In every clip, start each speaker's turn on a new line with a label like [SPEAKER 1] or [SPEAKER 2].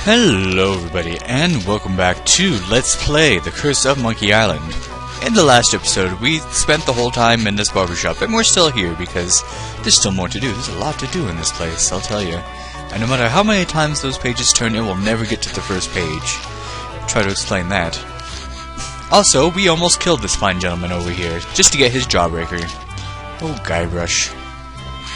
[SPEAKER 1] Hello everybody, and welcome back to Let's Play The Curse of Monkey Island. In the last episode, we spent the whole time in this barbershop, and we're still here because there's still more to do. There's a lot to do in this place, I'll tell you. And no matter how many times those pages turn, it will never get to the first page. Try to explain that. Also, we almost killed this fine gentleman over here, just to get his jawbreaker. Oh, Guybrush.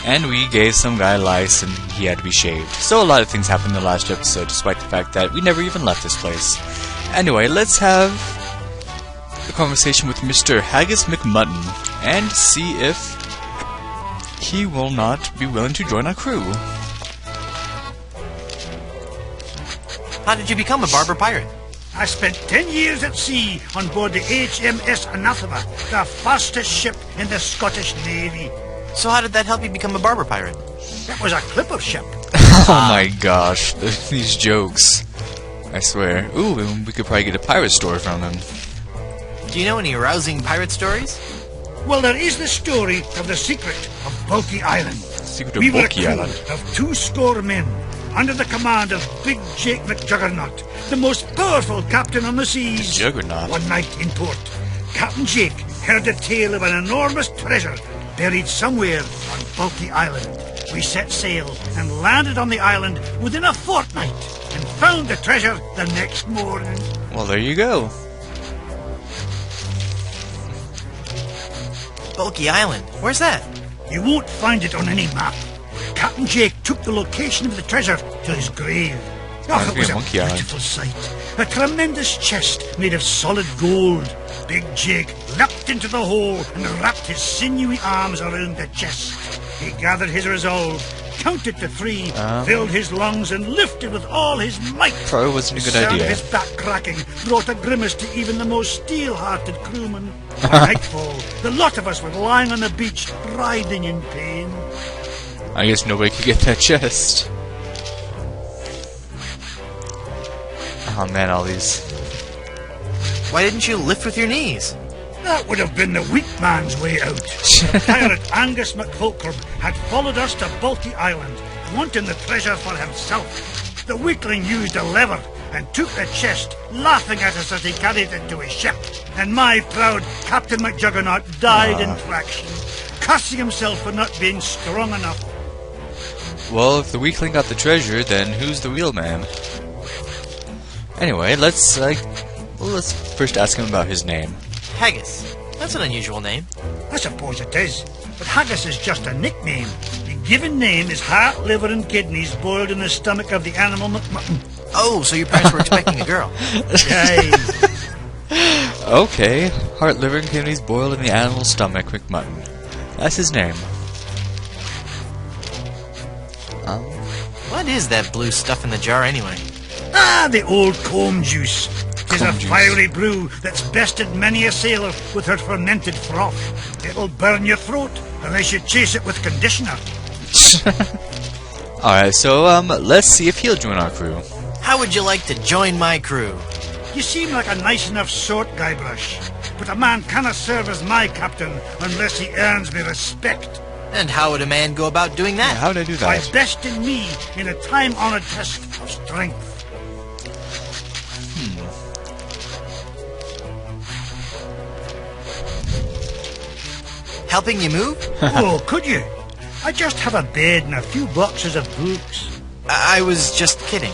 [SPEAKER 1] And we gave some guy lice and he had to be shaved. So a lot of things happened in the last episode, despite the fact that we never even left this place. Anyway, let's have a conversation with Mr. Haggis McMutton and see if he will not be willing to join our crew.
[SPEAKER 2] How did you become a barber pirate?
[SPEAKER 3] I spent 10 years at sea on board the HMS Anathema, the fastest ship in the Scottish Navy.
[SPEAKER 2] So how did that help you become a barber pirate?
[SPEAKER 3] That was a clipper ship.
[SPEAKER 1] Oh my gosh, these jokes. I swear. Ooh, we could probably get a pirate story from him.
[SPEAKER 2] Do you know any rousing pirate stories?
[SPEAKER 3] Well, there is the story of the secret of Bulky Island.
[SPEAKER 1] Secret of
[SPEAKER 3] We were a
[SPEAKER 1] Bulky
[SPEAKER 3] crew
[SPEAKER 1] Island.
[SPEAKER 3] of 200 men, under the command of Big Jake McJuggernaut, the most powerful captain on the seas.
[SPEAKER 1] Juggernaut.
[SPEAKER 3] One night in port, Captain Jake heard the tale of an enormous treasure buried somewhere on Bulky Island. We set sail and landed on the island within a fortnight and found the treasure the next morning.
[SPEAKER 1] Well, there you go.
[SPEAKER 2] Bulky Island. Where's that?
[SPEAKER 3] You won't find it on any map. Captain Jake took the location of the treasure to his grave. Oh, it was a
[SPEAKER 1] Monkey Island.
[SPEAKER 3] beautiful sight. A tremendous chest made of solid gold. Big Jake leapt into the hole and wrapped his sinewy arms around the chest. He gathered his resolve, counted to 3, filled his lungs, and lifted with all his might.
[SPEAKER 1] Probably wasn't a good
[SPEAKER 3] The sound
[SPEAKER 1] idea.
[SPEAKER 3] of his back cracking brought a grimace to even the most steel-hearted crewman. By nightfall, the lot of us were lying on the beach, writhing in pain.
[SPEAKER 1] I guess nobody could get that chest. Oh man, all these.
[SPEAKER 2] Why didn't you lift with your knees?
[SPEAKER 3] That would have been the weak man's way out. The pirate Angus McFulcrum had followed us to Bulky Island, wanting the treasure for himself. The weakling used a lever and took the chest, laughing at us as he carried it to his ship. And my proud Captain McJuggernaut died in traction, cursing himself for not being strong enough.
[SPEAKER 1] Well, if the weakling got the treasure, then who's the real man? Anyway, let's first ask him about his name.
[SPEAKER 2] Haggis. That's an unusual name.
[SPEAKER 3] I suppose it is, but haggis is just a nickname. The given name is heart, liver and kidneys boiled in the stomach of the animal McMutton.
[SPEAKER 2] Oh, so your parents were expecting a girl.
[SPEAKER 3] Yay.
[SPEAKER 1] Okay, heart, liver, and kidneys boiled in the animal's stomach, McMutton. That's his name.
[SPEAKER 2] What is that blue stuff in the jar anyway?
[SPEAKER 3] Ah, the old comb juice. 'Tis a
[SPEAKER 1] Comb juice.
[SPEAKER 3] fiery brew that's bested many a sailor with her fermented froth. It'll burn your throat unless you chase it with conditioner.
[SPEAKER 1] Alright, so let's see if he'll join our crew.
[SPEAKER 2] How would you like to join my crew?
[SPEAKER 3] You seem like a nice enough sort, Guybrush, but a man cannot serve as my captain unless he earns me respect.
[SPEAKER 2] And how would a man go about doing that?
[SPEAKER 1] How would I do
[SPEAKER 3] By
[SPEAKER 1] that?
[SPEAKER 3] besting me in a time-honored test of strength.
[SPEAKER 2] Helping you move?
[SPEAKER 3] Oh, could you? I just have a bed and a few boxes of books.
[SPEAKER 2] I was just kidding.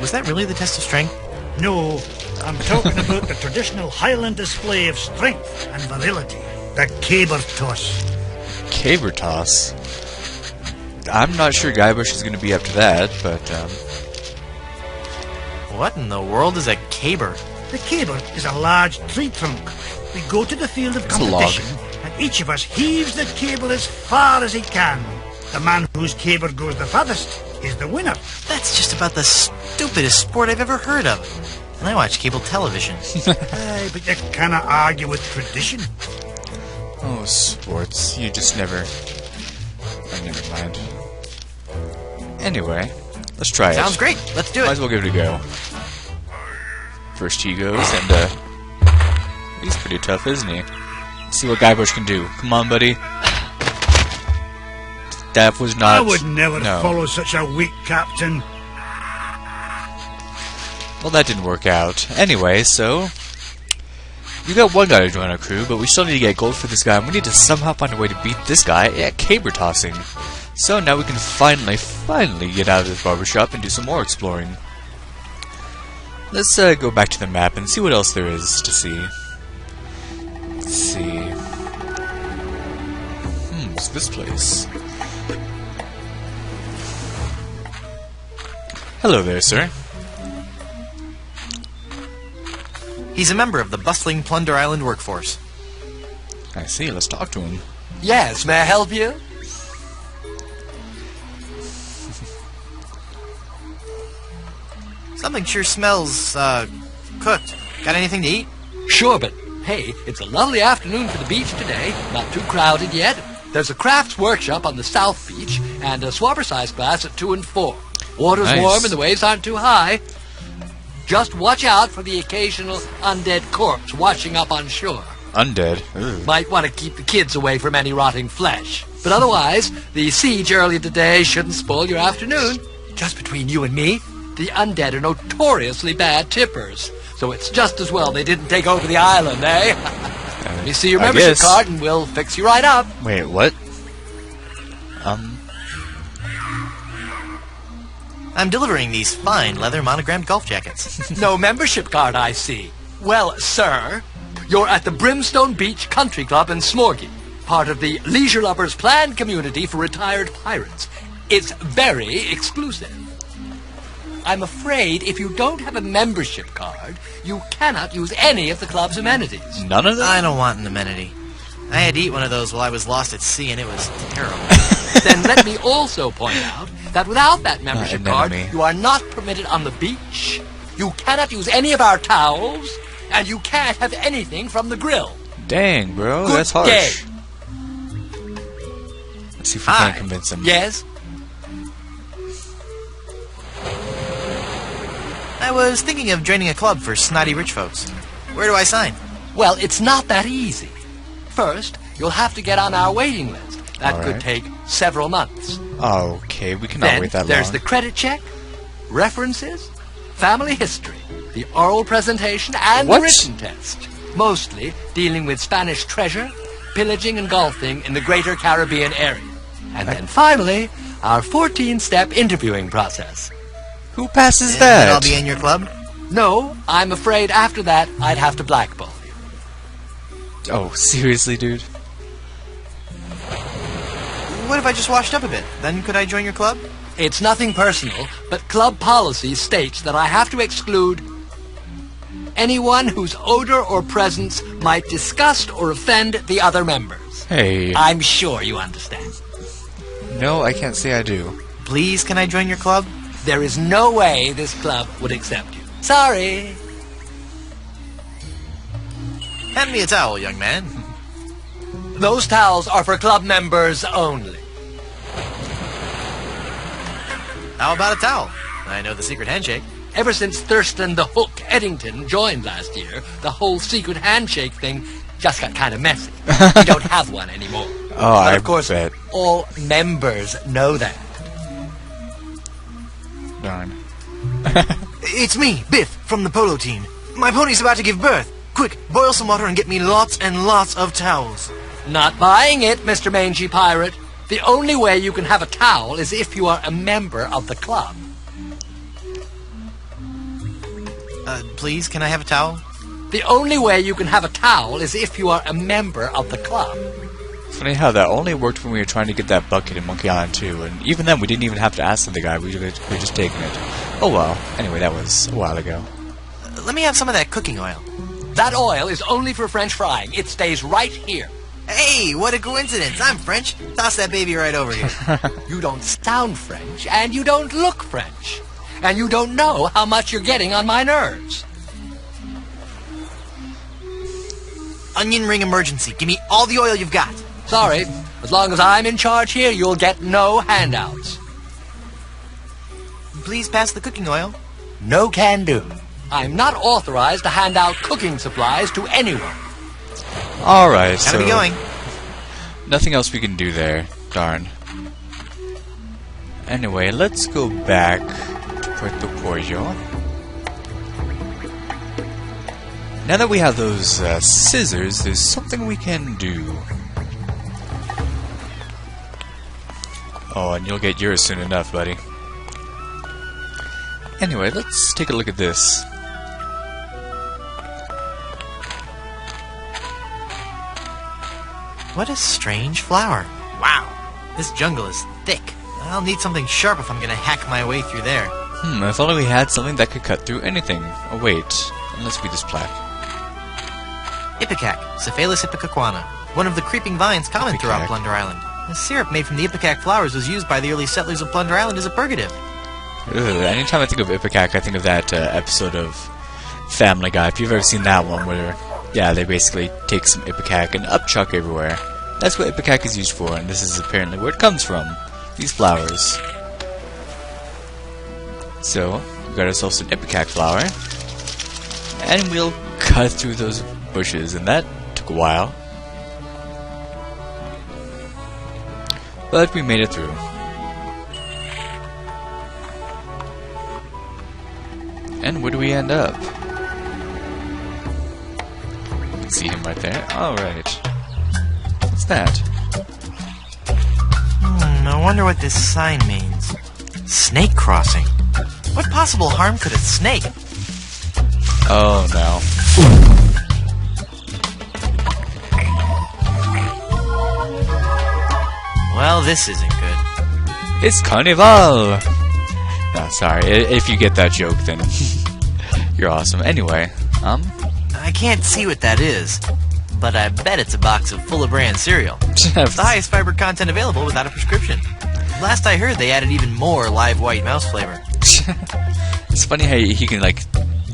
[SPEAKER 2] Was that really the test of strength?
[SPEAKER 3] No, I'm talking about the traditional Highland display of strength and virility, the caber toss.
[SPEAKER 1] Caber toss. I'm not sure Guybrush is going to be up to that, but
[SPEAKER 2] What in the world is a caber?
[SPEAKER 3] The caber is a large tree trunk. We go to the field of
[SPEAKER 1] It's a log.
[SPEAKER 3] competition, and each of us heaves the cable as far as he can. The man whose caber goes the farthest is the winner.
[SPEAKER 2] That's just about the stupidest sport I've ever heard of. And I watch cable television.
[SPEAKER 3] Aye, but you cannot argue with tradition.
[SPEAKER 1] oh, sports. You just never. Oh, never mind. Anyway, let's try it.
[SPEAKER 2] Sounds great. Let's do
[SPEAKER 1] Might
[SPEAKER 2] it.
[SPEAKER 1] as well give it a go. First he goes, and he's pretty tough, isn't he? Let's see what Guybrush can do. Come on, buddy. That was not...
[SPEAKER 3] I would never
[SPEAKER 1] no.
[SPEAKER 3] follow such a weak captain.
[SPEAKER 1] Well, that didn't work out. Anyway, so we got one guy to join our crew, but we still need to get gold for this guy, and we need to somehow find a way to beat this guy at caber tossing. So now we can finally get out of this barbershop and do some more exploring. Let's go back to the map and see what else there is to see. Let's see. What's this place? Hello there, sir.
[SPEAKER 2] He's a member of the bustling Plunder Island workforce.
[SPEAKER 1] I see. Let's talk to him.
[SPEAKER 4] Yes, may I help you?
[SPEAKER 2] Something sure smells, cooked. Got anything to eat?
[SPEAKER 4] Sure, but hey, it's a lovely afternoon for the beach today. Not too crowded yet. There's a crafts workshop on the South Beach and a swabber size class at 2 and 4. Water's
[SPEAKER 1] Nice.
[SPEAKER 4] warm and the waves aren't too high. Just watch out for the occasional undead corpse washing up on shore.
[SPEAKER 1] Undead. Ooh.
[SPEAKER 4] Might want to keep the kids away from any rotting flesh. But otherwise, the siege earlier today shouldn't spoil your afternoon. Just between you and me, the undead are notoriously bad tippers. So it's just as well they didn't take over the island, eh? Let me see your
[SPEAKER 1] I
[SPEAKER 4] membership
[SPEAKER 1] guess.
[SPEAKER 4] card and we'll fix you right up.
[SPEAKER 1] Wait, what?
[SPEAKER 2] I'm delivering these fine leather monogrammed golf jackets.
[SPEAKER 4] No membership card, I see. Well, sir, you're at the Brimstone Beach Country Club in Smorgy, part of the Leisure Lovers planned community for retired pirates. It's very exclusive. I'm afraid if you don't have a membership card, you cannot use any of the club's amenities.
[SPEAKER 1] None of them?
[SPEAKER 2] I don't want an amenity. I had to eat one of those while I was lost at sea, and it was terrible.
[SPEAKER 4] Then let me also point out that without that membership
[SPEAKER 1] an
[SPEAKER 4] card,
[SPEAKER 1] enemy.
[SPEAKER 4] you are not permitted on the beach, you cannot use any of our towels, and you can't have anything from the grill.
[SPEAKER 1] Dang, bro,
[SPEAKER 4] Good
[SPEAKER 1] that's harsh.
[SPEAKER 4] day.
[SPEAKER 1] Let's see if we
[SPEAKER 2] Hi.
[SPEAKER 1] can convince him.
[SPEAKER 4] Yes?
[SPEAKER 2] I was thinking of joining a club for snotty rich folks. Where do I sign?
[SPEAKER 4] Well, it's not that easy. First, you'll have to get on our waiting list. That
[SPEAKER 1] All
[SPEAKER 4] could
[SPEAKER 1] right.
[SPEAKER 4] take several months.
[SPEAKER 1] Okay, we cannot
[SPEAKER 4] Then
[SPEAKER 1] wait that
[SPEAKER 4] there's
[SPEAKER 1] long.
[SPEAKER 4] the credit check, references, family history, the oral presentation, and
[SPEAKER 1] What?
[SPEAKER 4] the written test. Mostly dealing with Spanish treasure, pillaging and golfing in the greater Caribbean area. And then finally, our 14-step interviewing process.
[SPEAKER 1] Who passes
[SPEAKER 2] And
[SPEAKER 1] that?
[SPEAKER 2] I'll be in your club?
[SPEAKER 4] No, I'm afraid after that I'd have to blackball you.
[SPEAKER 1] Oh, seriously, dude?
[SPEAKER 2] What if I just washed up a bit? Then could I join your club?
[SPEAKER 4] It's nothing personal, but club policy states that I have to exclude anyone whose odor or presence might disgust or offend the other members.
[SPEAKER 1] Hey.
[SPEAKER 4] I'm sure you understand.
[SPEAKER 1] No, I can't say I do.
[SPEAKER 2] Please, can I join your club?
[SPEAKER 4] There is no way this club would accept you. Sorry.
[SPEAKER 2] Hand me a towel, young man.
[SPEAKER 4] Those towels are for club members only.
[SPEAKER 2] How about a towel? I know the secret handshake.
[SPEAKER 4] Ever since Thurston the Hook Eddington joined last year, the whole secret handshake thing just got kind of messy. We don't have one anymore.
[SPEAKER 1] Oh,
[SPEAKER 4] But
[SPEAKER 1] I
[SPEAKER 4] of course,
[SPEAKER 1] bet.
[SPEAKER 4] all members know that.
[SPEAKER 1] Darn.
[SPEAKER 2] It's me, Biff, from the polo team. My pony's about to give birth. Quick, boil some water and get me lots and lots of towels.
[SPEAKER 4] Not buying it, Mr. Mangy Pirate. The only way you can have a towel is if you are a member of the club.
[SPEAKER 2] Please, can I have a towel?
[SPEAKER 4] The only way you can have a towel is if you are a member of the club.
[SPEAKER 1] Funny how that only worked when we were trying to get that bucket in Monkey Island 2, and even then we didn't even have to ask the guy, we were just taking it. Oh well. Anyway, that was a while ago.
[SPEAKER 2] Let me have some of that cooking oil.
[SPEAKER 4] That oil is only for French frying. It stays right here.
[SPEAKER 2] Hey, what a coincidence. I'm French. Toss that baby right over here.
[SPEAKER 4] You don't sound French, and you don't look French. And you don't know how much you're getting on my nerves.
[SPEAKER 2] Onion ring emergency. Give me all the oil you've got.
[SPEAKER 4] Sorry, as long as I'm in charge here, you'll get no handouts.
[SPEAKER 2] Please pass the cooking oil.
[SPEAKER 4] No can do. I'm not authorized to hand out cooking supplies to anyone.
[SPEAKER 1] Alright, so...
[SPEAKER 2] Gotta be going.
[SPEAKER 1] Nothing else we can do there. Darn. Anyway, let's go back to Puerto Pollo. Now that we have those scissors, there's something we can do. Oh, and you'll get yours soon enough, buddy. Anyway, let's take a look at this.
[SPEAKER 2] What a strange flower. Wow, this jungle is thick. I'll need something sharp if I'm gonna hack my way through there.
[SPEAKER 1] If only we had something that could cut through anything. Oh wait, let's read this plaque.
[SPEAKER 2] Ipecac, Cephalus ipecacuana, one of the creeping vines common throughout Plunder Island. The syrup made from the ipecac flowers was used by the early settlers of Plunder Island as a purgative.
[SPEAKER 1] Ugh, anytime I think of ipecac, I think of that episode of Family Guy. If you've ever seen that one where, yeah, they basically take some ipecac and upchuck everywhere. That's what ipecac is used for, and this is apparently where it comes from. These flowers. So, we got ourselves an ipecac flower. And we'll cut through those bushes, and that took a while. But we made it through. And where do we end up? See him right there? Alright. What's that?
[SPEAKER 2] I wonder what this sign means. Snake crossing. What possible harm could a snake?
[SPEAKER 1] Oh no.
[SPEAKER 2] Well, this isn't good.
[SPEAKER 1] It's Carnival! No, sorry. If you get that joke, then you're awesome. Anyway,
[SPEAKER 2] I can't see what that is, but I bet it's a box of Full of Bran cereal. The highest fiber content available without a prescription. Last I heard, they added even more live white mouse flavor.
[SPEAKER 1] It's funny how he can, like,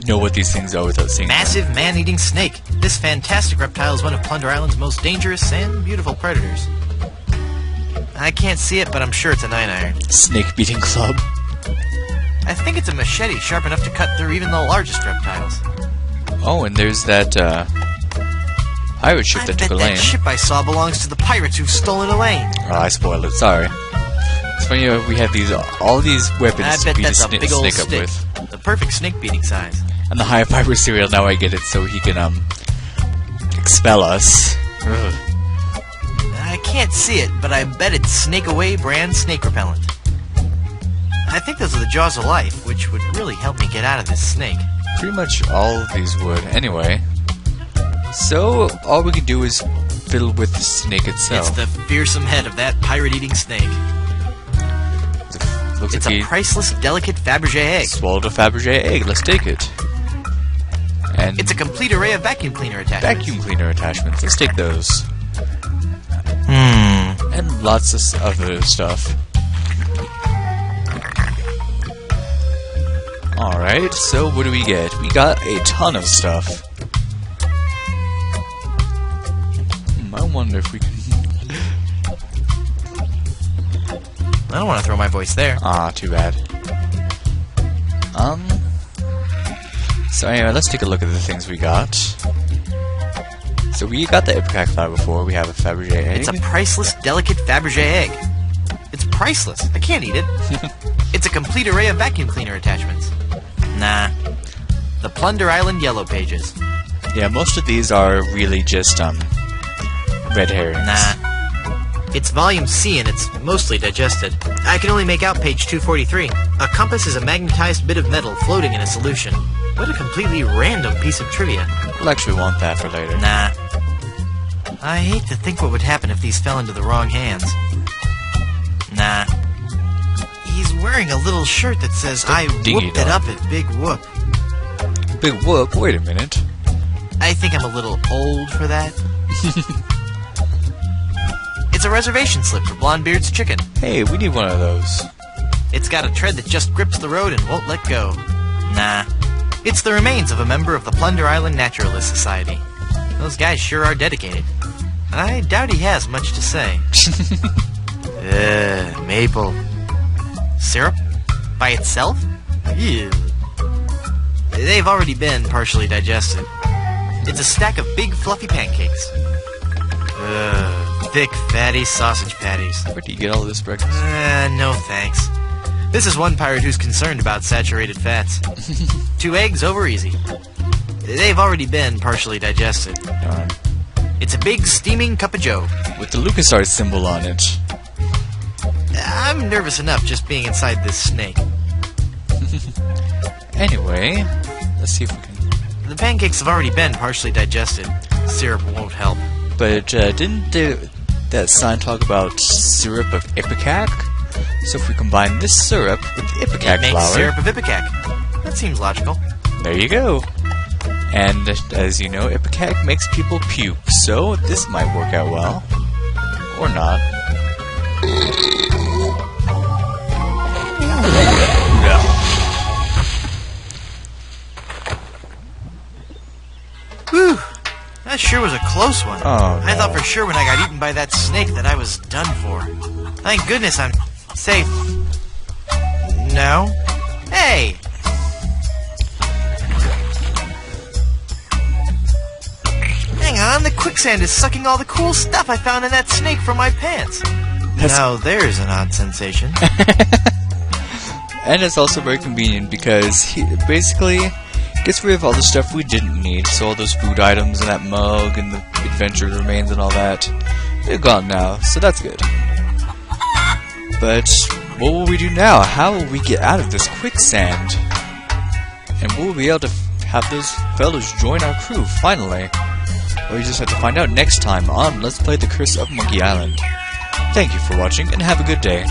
[SPEAKER 1] know what these things are without seeing them.
[SPEAKER 2] Massive man-eating snake. This fantastic reptile is one of Plunder Island's most dangerous and beautiful predators. I can't see it, but I'm sure it's a 9-iron.
[SPEAKER 1] Snake beating club.
[SPEAKER 2] I think it's a machete sharp enough to cut through even the largest reptiles.
[SPEAKER 1] Oh, and there's that, pirate ship that took a lane.
[SPEAKER 2] That ship I saw belongs to the pirates who've stolen a lane.
[SPEAKER 1] Oh, I spoiled it. Sorry. It's funny we have all these weapons to beat a snake up with.
[SPEAKER 2] The perfect snake beating size.
[SPEAKER 1] And the high fiber cereal, now I get it, so he can, expel us. Ugh.
[SPEAKER 2] I can't see it, but I bet it's Snake Away brand snake repellent. I think those are the jaws of life, which would really help me get out of this snake.
[SPEAKER 1] Pretty much all of these would. Anyway, so all we can do is fiddle with the snake itself.
[SPEAKER 2] It's the fearsome head of that pirate-eating snake. It's a priceless, delicate Fabergé egg.
[SPEAKER 1] Swallowed a Fabergé egg. Let's take it. And
[SPEAKER 2] it's a complete array of vacuum cleaner attachments.
[SPEAKER 1] Vacuum cleaner attachments. Let's take those. And lots of other stuff. Alright, so what do we get? We got a ton of stuff. I wonder if we can...
[SPEAKER 2] I don't want to throw my voice there.
[SPEAKER 1] Ah, too bad. So anyway, let's take a look at the things we got. So we got the ipecac flower before. We have a Fabergé egg.
[SPEAKER 2] It's a priceless, delicate Fabergé egg. It's priceless. I can't eat it. It's a complete array of vacuum cleaner attachments. Nah. The Plunder Island Yellow Pages.
[SPEAKER 1] Yeah, most of these are really just, red herrings.
[SPEAKER 2] Nah. It's volume C and it's mostly digested. I can only make out page 243. A compass is a magnetized bit of metal floating in a solution. What a completely random piece of trivia.
[SPEAKER 1] We'll actually want that for later.
[SPEAKER 2] Nah. I hate to think what would happen if these fell into the wrong hands. Nah. He's wearing a little shirt that says, I whooped it up at Big Whoop.
[SPEAKER 1] Big Whoop? Wait a minute.
[SPEAKER 2] I think I'm a little old for that. It's a reservation slip for Blondebeard's chicken.
[SPEAKER 1] Hey, we need one of those.
[SPEAKER 2] It's got a tread that just grips the road and won't let go. Nah. It's the remains of a member of the Plunder Island Naturalist Society. Those guys sure are dedicated. I doubt he has much to say. Maple. Syrup? By itself? Ew. They've already been partially digested. It's a stack of big fluffy pancakes. Thick, fatty sausage patties.
[SPEAKER 1] Where do you get all this breakfast?
[SPEAKER 2] No thanks. This is one pirate who's concerned about saturated fats. 2 eggs over easy. They've already been partially digested.
[SPEAKER 1] Darn.
[SPEAKER 2] It's a big, steaming cup of joe.
[SPEAKER 1] With the LucasArts symbol on it.
[SPEAKER 2] I'm nervous enough just being inside this snake.
[SPEAKER 1] Anyway, let's see if we can...
[SPEAKER 2] The pancakes have already been partially digested. Syrup won't help.
[SPEAKER 1] But didn't that sign talk about syrup of ipecac? So if we combine this syrup with the ipecac
[SPEAKER 2] It makes
[SPEAKER 1] flour...
[SPEAKER 2] syrup of ipecac. That seems logical.
[SPEAKER 1] There you go. And as you know, ipecac makes people puke, so this might work out well. Or not.
[SPEAKER 2] Whew! That sure was a close one.
[SPEAKER 1] Oh,
[SPEAKER 2] I thought
[SPEAKER 1] no.
[SPEAKER 2] for sure when I got eaten by that snake that I was done for. Thank goodness I'm safe. No? Hey! Hang on, the quicksand is sucking all the cool stuff I found in that snake from my pants. Now there's an odd sensation.
[SPEAKER 1] And it's also very convenient because he basically gets rid of all the stuff we didn't need. So all those food items and that mug and the adventure remains and all that, they're gone now, so that's good. But what will we do now? How will we get out of this quicksand? And will we be able to have those fellas join our crew finally? Well, you just have to find out next time on Let's Play The Curse of Monkey Island. Thank you for watching and have a good day.